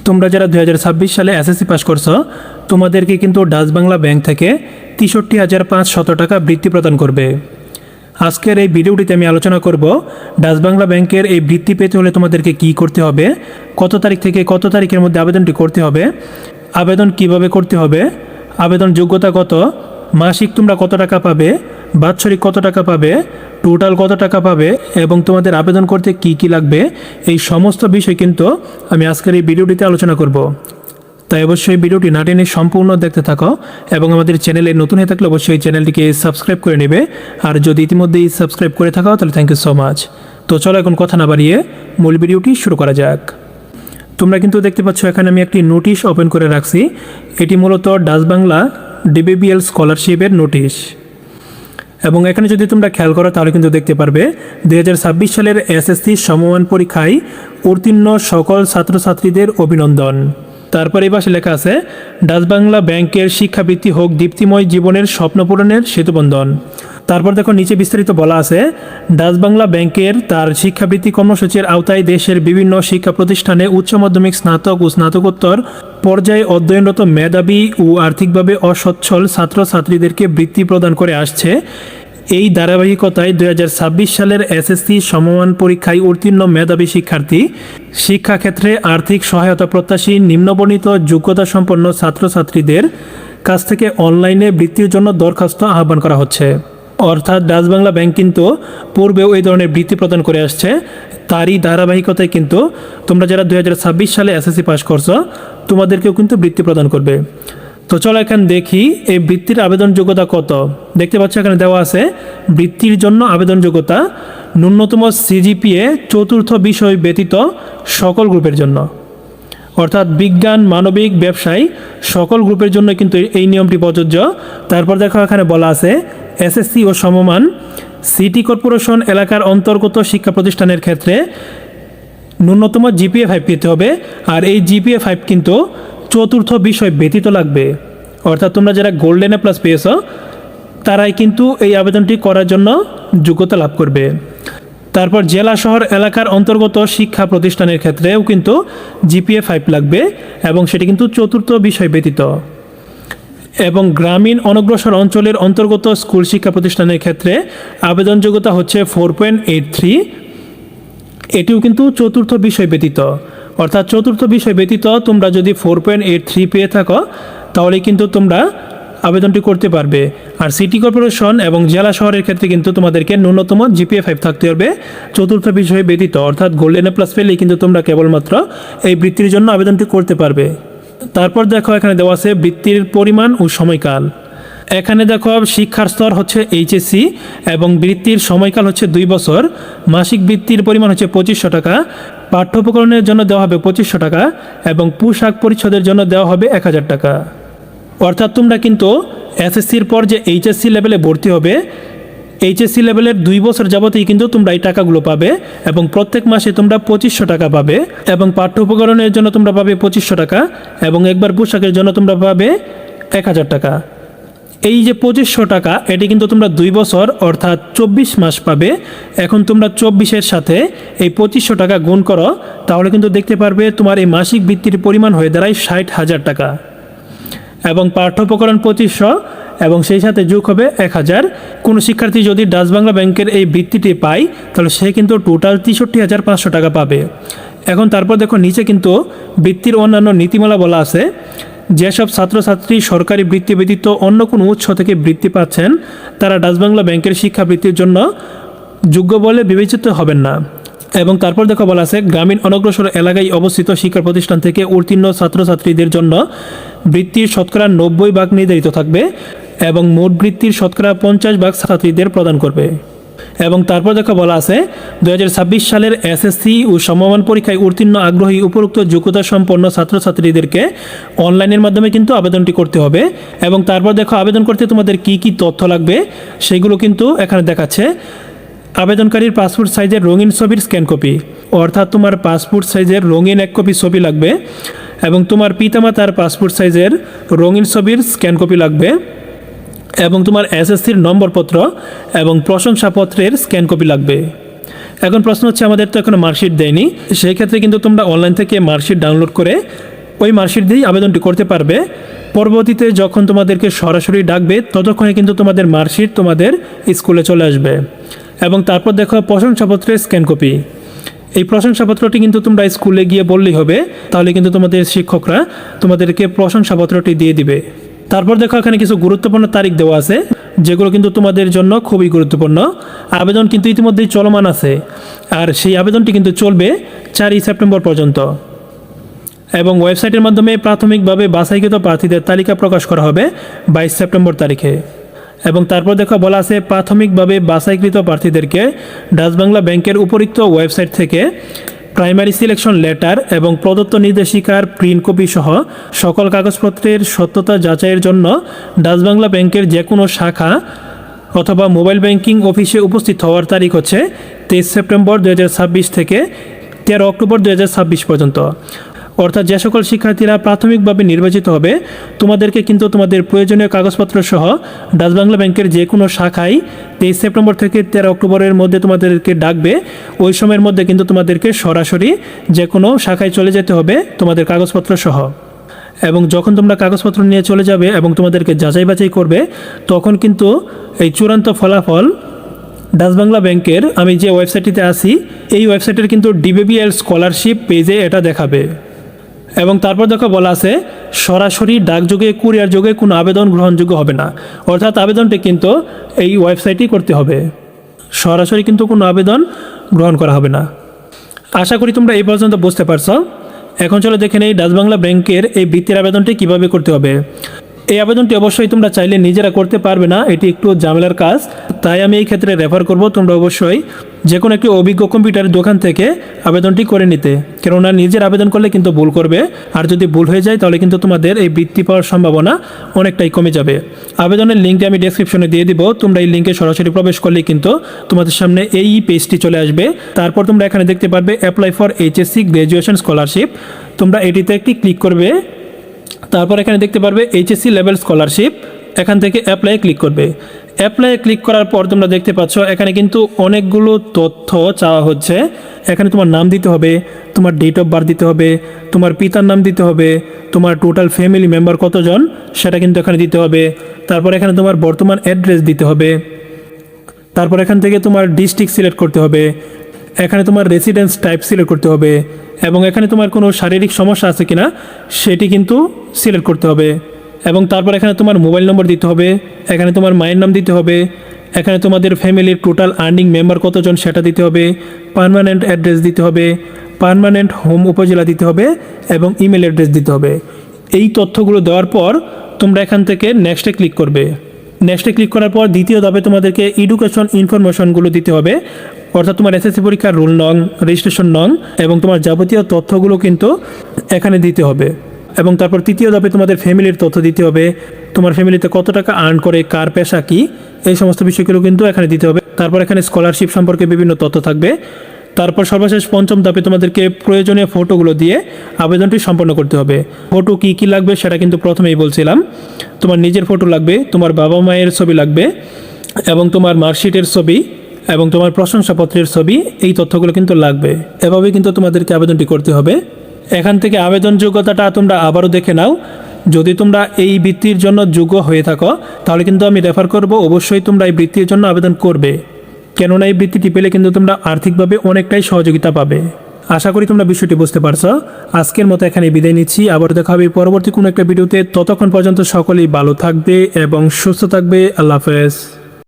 তোমরা যারা 2026 সালে এসএসসি পাস করছো তোমাদেরকে কিন্তু ডাচ বাংলা ব্যাংক থেকে 63,500 টাকা বৃত্তি প্রদান করবে। আজকের এই ভিডিওটিতে আমি আলোচনা করব ডাচ বাংলা ব্যাংকের এই বৃত্তি পেতে হলে তোমাদেরকে কি করতে হবে, কত তারিখ থেকে কত তারিখের মধ্যে আবেদনটি করতে হবে, আবেদন কিভাবে করতে হবে, আবেদন যোগ্যতা কত, মাসিক তোমরা কত টাকা পাবে, বাৎসরিক কত টাকা পাবে, টোটাল কত টাকা পাবে এবং তোমাদের আবেদন করতে কি কি লাগবে, এই সমস্ত বিষয় কিন্তু আমি আজকের এই ভিডিওটিতে আলোচনা করব। তাই অবশ্যই ভিডিওটি না টেনে সম্পূর্ণ দেখতে থাকো এবং আমাদের চ্যানেলে নতুন হয়ে থাকলে অবশ্যই চ্যানেলটিকে সাবস্ক্রাইব করে নেবে। আর যদি ইতিমধ্যেই সাবস্ক্রাইব করে থাকো তাহলে থ্যাংক ইউ সো মাচ। তো চলো এখন কথা না বাড়িয়ে মূল ভিডিওটি শুরু করা যাক। তোমরা কিন্তু দেখতে পাচ্ছ এখানে আমি একটি নোটিশ ওপেন করে রাখছি। এটি মূলত ডাচ বাংলা ডিবিবিএল স্কলারশিপের নোটিশ এবং এখানে যদি তোমরা খেয়াল করো তাহলে কিন্তু দেখতে পারবে 2026 সালের এসএসসি সমমান পরীক্ষায় উত্তীর্ণ সকল ছাত্রছাত্রীদের অভিনন্দন। তারপর এই পাশে লেখা আছে ডাচ বাংলা ব্যাংকের শিক্ষাবৃত্তি হোক দীপ্তিময় জীবনের স্বপ্ন পূরণের সেতুবন্ধন। তারপর দেখো নিচে বিস্তারিত বলা আছে ডাচ বাংলা ব্যাংকের তার শিক্ষাবৃত্তি কর্মসূচির আওতায় দেশের বিভিন্ন শিক্ষা প্রতিষ্ঠানে উচ্চ মাধ্যমিক, স্নাতক ও স্নাতকোত্তর পর্যায়ে অধ্যয়নরত মেধাবী ও আর্থিকভাবে অসচ্ছল ছাত্রছাত্রীদেরকে বৃত্তি প্রদান করে আসছে। এই ধারাবাহিকতায় 2026 সালের এসএসসি সমমান পরীক্ষায় উত্তীর্ণ মেধাবী শিক্ষার্থী, শিক্ষাক্ষেত্রে আর্থিক সহায়তা প্রত্যাশী নিম্নবর্ণিত যোগ্যতা সম্পন্ন ছাত্রছাত্রীদের কাছ থেকে অনলাইনে বৃত্তির জন্য দরখাস্ত আহ্বান করা হচ্ছে। অর্থাৎ ডাচ বাংলা ব্যাংক কিন্তু পূর্বেও এই ধরনের বৃত্তি প্রদান করে আসছে, তারই ধারাবাহিকতায় কিন্তু তোমরা যারা 2026 সালে এসএসসি পাস করছো তোমাদেরকেও কিন্তু বৃত্তি প্রদান করবে। তো চলো এখানে দেখি এই বৃত্তির আবেদন যোগ্যতা কত। দেখতে পাচ্ছ এখানে দেওয়া আছে বৃত্তির জন্য আবেদন যোগ্যতা ন্যূনতম সিজিপিএ চতুর্থ বিষয় ব্যতীত সকল গ্রুপের জন্য, অর্থাৎ বিজ্ঞান, মানবিক, ব্যবসায় সকল গ্রুপের জন্য কিন্তু এই নিয়মটি প্রযোজ্য। তারপর দেখো এখানে বলা আছে এসএসসি ও সমমান সিটি কর্পোরেশন এলাকার অন্তর্গত শিক্ষা প্রতিষ্ঠানের ক্ষেত্রে ন্যূনতম জিপিএ 5 পেতে হবে। আর এই জিপিএ 5 কিন্তু চতুর্থ বিষয় ব্যতীত লাগবে, অর্থাৎ তোমরা যারা গোল্ডেন এ প্লাস পেয়েছ তারাই কিন্তু এই আবেদনটি করার জন্য যোগ্যতা লাভ করবে। তারপর জেলা শহর এলাকার অন্তর্গত শিক্ষা প্রতিষ্ঠানের ক্ষেত্রেও কিন্তু জিপিএ 5 লাগবে এবং সেটি কিন্তু চতুর্থ বিষয় ব্যতীত। এবং গ্রামীণ অনগ্রসর অঞ্চলের অন্তর্গত স্কুল শিক্ষা প্রতিষ্ঠানের ক্ষেত্রে আবেদন যোগ্যতা হচ্ছে 4.83, এটিও কিন্তু চতুর্থ বিষয় ব্যতীত। অর্থাৎ চতুর্থ বিষয় ব্যতীত তোমরা যদি 4.83 পেয়ে থাকো তাহলে কিন্তু তোমরা আবেদনটি করতে পারবে। আর সিটি কর্পোরেশন এবং জেলা শহরের ক্ষেত্রে কিন্তু তোমাদেরকে ন্যূনতম জিপিএ 5 থাকতে হবে চতুর্থ বিষয় ব্যতীত, অর্থাৎ গোল্ডেন এ প্লাস পেলেই কিন্তু তোমরা কেবলমাত্র এই বৃত্তির জন্য আবেদনটি করতে পারবে। তারপর দেখো এখানে দেওয়া আছে বৃত্তির পরিমাণ ও সময়কাল। এখানে দেখো শিক্ষার স্তর হচ্ছে এইচএসসি এবং বৃত্তির সময়কাল হচ্ছে 2 বছর। মাসিক বৃত্তির পরিমাণ হচ্ছে 2500 টাকা, পাঠ্য উপকরণের জন্য দেওয়া হবে 2500 টাকা এবং পোশাক পরিচ্ছদের জন্য দেওয়া হবে 1000 টাকা। অর্থাৎ তোমরা কিন্তু এসএসসির পর যে এইচএসসি লেভেলে ভর্তি হবে, এইচএসসি লেভেলের 2 বছর যাবতেই কিন্তু তোমরা এই টাকাগুলো পাবে এবং প্রত্যেক মাসে তোমরা 2500 টাকা পাবে এবং পাঠ্য উপকরণের জন্য তোমরা পাবে 2500 টাকা এবং একবার পোশাকের জন্য তোমরা পাবে 1000 টাকা। এই যে 2500 টাকা এটি কিন্তু তোমরা 2 বছর অর্থাৎ 24 মাস পাবে। এখন তোমরা 24-এর সাথে এই 2500 টাকা গুণ করো তাহলে কিন্তু দেখতে পারবে তোমার এই মাসিক বৃত্তির পরিমাণ হয়ে দাঁড়ায় 60,000 টাকা এবং পাঠ্য উপকরণ 2500 এবং সেই সাথে যোগ হবে 1000। কোনো শিক্ষার্থী যদি ডাচ বাংলা ব্যাংকের এই বৃত্তিটি পায় তাহলে সে কিন্তু টোটাল 63,500 টাকা পাবে। এখন তারপর দেখো নিচে কিন্তু বৃত্তির অন্যান্য নীতিমালা বলা আছে। যেসব ছাত্রছাত্রী সরকারি বৃত্তি ব্যতীত অন্য কোনো উৎস থেকে বৃত্তি পাচ্ছেন তারা ডাচ বাংলা ব্যাংকের শিক্ষাবৃত্তির জন্য যোগ্য বলে বিবেচিত হবেন না। এবং তারপর দেখো বলা আছে গ্রামীণ অনগ্রসর এলাকায় অবস্থিত শিক্ষা প্রতিষ্ঠান থেকে উত্তীর্ণ ছাত্রছাত্রীদের জন্য বৃত্তির শতকরা 90% নির্ধারিত থাকবে এবং মোট বৃত্তির শতকরা 50% ছাত্রীদের প্রদান করবে। এবং তারপর দেখো বলা আছে 2026 সালের এসএসসি ও সমমান পরীক্ষায় উত্তীর্ণ আগ্রহী উপরোক্ত যোগ্যতা সম্পন্ন ছাত্রছাত্রীদেরকে অনলাইনের মাধ্যমে কিন্তু আবেদনটি করতে হবে। এবং তারপর দেখো আবেদন করতে তোমাদের কি কি তথ্য লাগবে সেগুলো কিন্তু এখানে দেখাচ্ছে। আবেদনকারীর পাসপোর্ট সাইজের রঙিন ছবির স্ক্যান কপি, অর্থাৎ তোমার পাসপোর্ট সাইজের রঙিন 1 কপি ছবি লাগবে এবং তোমার পিতামাতার পাসপোর্ট সাইজের রঙিন ছবির স্ক্যান কপি লাগবে এবং তোমার এসএসসির নম্বরপত্র এবং প্রশংসাপত্রের স্ক্যান কপি লাগবে। এখন প্রশ্ন হচ্ছে আমাদের তো এখনো মার্কশিট দেয়নি, সেই ক্ষেত্রে কিন্তু তোমরা অনলাইন থেকে মার্কশিট ডাউনলোড করে ওই মার্কশিট দিয়েই আবেদনটি করতে পারবে। পরবর্তীতে যখন তোমাদেরকে সরাসরি ডাকবে ততক্ষণে কিন্তু তোমাদের মার্কশিট তোমাদের স্কুলে চলে আসবে। এবং তারপর দেখো প্রশংসাপত্রের স্ক্যান কপি। এই প্রশংসাপত্রটি কিন্তু তোমরা স্কুলে গিয়ে বললেই হবে, তাহলে কিন্তু তোমাদের শিক্ষকরা তোমাদেরকে প্রশংসাপত্রটি দিয়ে দিবে। তারপর দেখো এখানে কিছু গুরুত্বপূর্ণ তারিখ দেওয়া আছে, যেগুলো কিন্তু তোমাদের জন্য খুবই গুরুত্বপূর্ণ। আবেদন কিন্তু ইতিমধ্যেই চলমান আছে, আর সেই আবেদনটি কিন্তু চলবে 4ই সেপ্টেম্বর পর্যন্ত। এবং ওয়েবসাইটের মাধ্যমে প্রাথমিকভাবে বাছাইকৃত প্রার্থীদের তালিকা প্রকাশ করা হবে 22 সেপ্টেম্বর তারিখে। এবং তারপর দেখো বলা আছে প্রাথমিকভাবে বাছাইকৃত প্রার্থীদেরকে ডাচ বাংলা ব্যাংকের উপরিক্ত ওয়েবসাইট থেকে প্রাইমারি সিলেকশন লেটার এবং প্রদত্ত নির্দেশিকার প্রিন্ট কপি সহ সকল কাগজপত্রের সত্যতা যাচাইয়ের জন্য ডাচ বাংলা ব্যাংকের যে কোনো শাখা অথবা মোবাইল ব্যাংকিং অফিসে উপস্থিত হওয়ার তারিখ হচ্ছে 23 সেপ্টেম্বর 2026 থেকে 13 অক্টোবর 2026 পর্যন্ত। অর্থাৎ যে সকল শিক্ষার্থীরা প্রাথমিকভাবে নির্বাচিত হবে তোমাদেরকে কিন্তু তোমাদের প্রয়োজনীয় কাগজপত্র সহ ডাচ বাংলা ব্যাংকের যে কোনো শাখায় 23 সেপ্টেম্বর থেকে 13 অক্টোবরের মধ্যে তোমাদেরকে ডাকবে। ওই সময়ের মধ্যে কিন্তু তোমাদেরকে সরাসরি যে কোনো শাখায় চলে যেতে হবে তোমাদের কাগজপত্র সহ। এবং যখন তোমরা কাগজপত্র নিয়ে চলে যাবে এবং তোমাদেরকে যাচাই বাছাই করবে, তখন কিন্তু এই চূড়ান্ত ফলাফল ডাচ বাংলা ব্যাংকের আমি যে ওয়েবসাইটটিতে আছি এই ওয়েবসাইটের কিন্তু ডিবিবিএল স্কলারশিপ পেজে এটা দেখাবে। এবং তারপর দেখো বলা আছে সরাসরি ডাকযোগে কুরিয়ার যোগে কোনো আবেদন গ্রহণযোগ্য হবে না। অর্থাৎ আবেদনটি কিন্তু এই ওয়েবসাইটেই করতে হবে, সরাসরি কিন্তু কোনো আবেদন গ্রহণ করা হবে না। আশা করি তোমরা এই পর্যন্ত বুঝতে পারছো। এখন চলো দেখে নেই ডাচ বাংলা ব্যাংকের এই বৃত্তির আবেদনটি কিভাবে করতে হবে। এই আবেদনটি অবশ্যই তোমরা চাইলে নিজেরা করতে পারবে না, এটি একটু ঝামেলার কাজ। তাই আমি এই ক্ষেত্রে রেফার করব তোমরা অবশ্যই যে কোনো একটি অভিজ্ঞ কম্পিউটারের দোকান থেকে আবেদনটি করে নিতে, কেননা নিজের আবেদন করলে কিন্তু ভুল করবে, আর যদি ভুল হয়ে যায় তাহলে কিন্তু তোমাদের এই বৃত্তি পাওয়ার সম্ভাবনা অনেকটাই কমে যাবে। আবেদনের লিঙ্কটি আমি ডেসক্রিপশনে দিয়ে দিব, তোমরা এই লিঙ্কে সরাসরি প্রবেশ করলেই কিন্তু তোমাদের সামনে এই পেজটি চলে আসবে। তারপর তোমরা এখানে দেখতে পারবে apply for HSC graduation scholarship, তোমরা এটিতে একটি ক্লিক করবে। তারপর এখানে দেখতে পারবে এইচএসসি লেভেল স্কলারশিপ, এখান থেকে অ্যাপ্লাই ক্লিক করবে। অ্যাপ্লাই ক্লিক করার পর তোমরা দেখতে পাচ্ছ এখানে কিন্তু অনেকগুলো তথ্য চাওয়া হচ্ছে। এখানে তোমার নাম দিতে হবে, তোমার ডেট অফ বার্থ দিতে হবে, তোমার পিতার নাম দিতে হবে, তোমার টোটাল ফ্যামিলি মেম্বার কতজন সেটা কিন্তু এখানে দিতে হবে। তারপর এখানে তোমার বর্তমান অ্যাড্রেস দিতে হবে। তারপর এখান থেকে তোমার ডিস্ট্রিক্ট সিলেক্ট করতে হবে, এখানে তোমার রেসিডেন্স টাইপ সিলেক্ট করতে হবে, এবং এখানে তোমার কোনো শারীরিক সমস্যা আছে কিনা সেটি কিন্তু সিলেক্ট করতে হবে। এবং তারপর এখানে তোমার মোবাইল নম্বর দিতে হবে, এখানে তোমার মায়ের নাম দিতে হবে, এখানে তোমাদের ফ্যামিলির টোটাল আর্নিং মেম্বার কতজন সেটা দিতে হবে, পার্মানেন্ট অ্যাড্রেস দিতে হবে, পার্মানেন্ট হোম উপজেলা দিতে হবে, এবং ইমেল অ্যাড্রেস দিতে হবে। এই তথ্যগুলো দেওয়ার পর তোমরা এখান থেকে নেক্সটে ক্লিক করবে। নেক্সটে ক্লিক করার পর দ্বিতীয় ধাপে তোমাদেরকে এডুকেশন ইনফরমেশনগুলো দিতে হবে, অর্থাৎ তোমার এসএসসি পরীক্ষার রোল নং, রেজিস্ট্রেশন নং এবং তোমার যাবতীয় তথ্যগুলো কিন্তু এখানে দিতে হবে। এবং তারপর তৃতীয় ধাপে তোমাদের ফ্যামিলির তথ্য দিতে হবে, তোমার ফ্যামিলিতে কত টাকা আর্ন করে, কার পেশা কী, এই সমস্ত বিষয়গুলো কিন্তু এখানে দিতে হবে। তারপর এখানে স্কলারশিপ সম্পর্কে বিভিন্ন তথ্য থাকবে। তারপর সর্বশেষ পঞ্চম ধাপে তোমাদেরকে প্রয়োজনীয় ফটোগুলো দিয়ে আবেদনটি সম্পন্ন করতে হবে। ফটো কী কী লাগবে সেটা কিন্তু প্রথমেই বলছিলাম। তোমার নিজের ফটো লাগবে, তোমার বাবা মায়ের ছবি লাগবে, এবং তোমার মার্কশিটের ছবি এবং তোমার প্রশংসাপত্রের ছবি, এই তথ্যগুলো কিন্তু লাগবে। এভাবেই কিন্তু তোমাদেরকে আবেদনটি করতে হবে। এখান থেকে আবেদন যোগ্যতাটা তোমরা আবারও দেখে নাও। যদি তোমরা এই বৃত্তির জন্য যোগ্য হয়ে থাকো তাহলে কিন্তু আমি রেফার করব অবশ্যই তোমরা এই বৃত্তির জন্য আবেদন করবে, কেননা এই বৃত্তিটি পেলে কিন্তু তোমরা আর্থিকভাবে অনেকটাই সহযোগিতা পাবে। আশা করি তোমরা বিষয়টি বুঝতে পারছো। আজকের মতো এখানে বিদায় নিচ্ছি, আবার দেখা হবে পরবর্তী কোনো একটা ভিডিওতে। ততক্ষণ পর্যন্ত সকলেই ভালো থাকবে এবং সুস্থ থাকবে। আল্লাহ হাফেজ।